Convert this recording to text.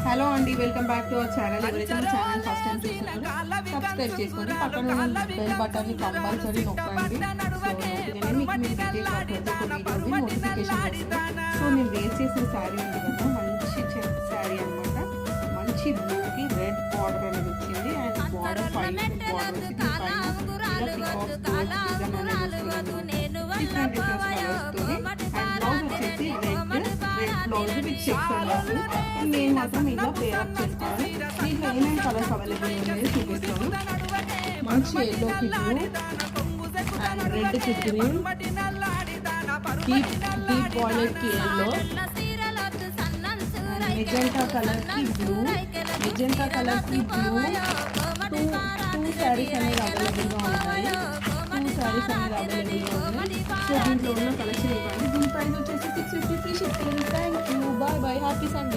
Hello అండి, welcome back to our channel. ఎవరైతే మన ఛానల్ ఫస్ట్ టైం చూస్తున్నారో సబ్స్క్రైబ్ చేసుకోండి, పక్కన ఉన్న బెల్ బటన్ని కంపల్సరీ నొక్కండి. సో నొక్కితేనే మీకు మీరు డీటెయిల్స్ ప్రతి ఒక్క వీడియోది నోటిఫికేషన్ వస్తుంది. సో నేను వేర్ చేసిన శారీ ఉంది కదా, మంచి శారీ అనమాట. మంచి బ్లూకి రెడ్ బార్డర్ అనేది వచ్చింది అండ్ బార్డర్ పైన బార్డర్ వచ్చి డిఫరెంట్ కలర్స్తో అండ్ బ్లౌజ్ వచ్చేసి రెడ్ బ్లౌజ్ విత్ చెక్స్ అన్నారు. నేను మాత్రం ఇలా పేరప్ చేస్తాను. దీంట్లో ఏమేమి కలర్స్ అవైలబుల్ అనేది చూపిస్తాను. మంచి ఎల్లోకి బ్లూ అండ్ రెడ్కి గ్రీన్, డీప్ వాయిలెట్కి ఎల్లో, మెజెంటా కలర్కి బ్లూ, మెజెంటా కలర్కి బ్లూ. టూ శారీస్ అనేది అవైలబుల్గా ఉన్నాయి. సో దీంట్లో ఉన్న కలెక్షన్ ఇవ్వండి. దీని ప్రైస్ వచ్చేసి 650 free shipping. Thank you, bye bye, happy Sunday.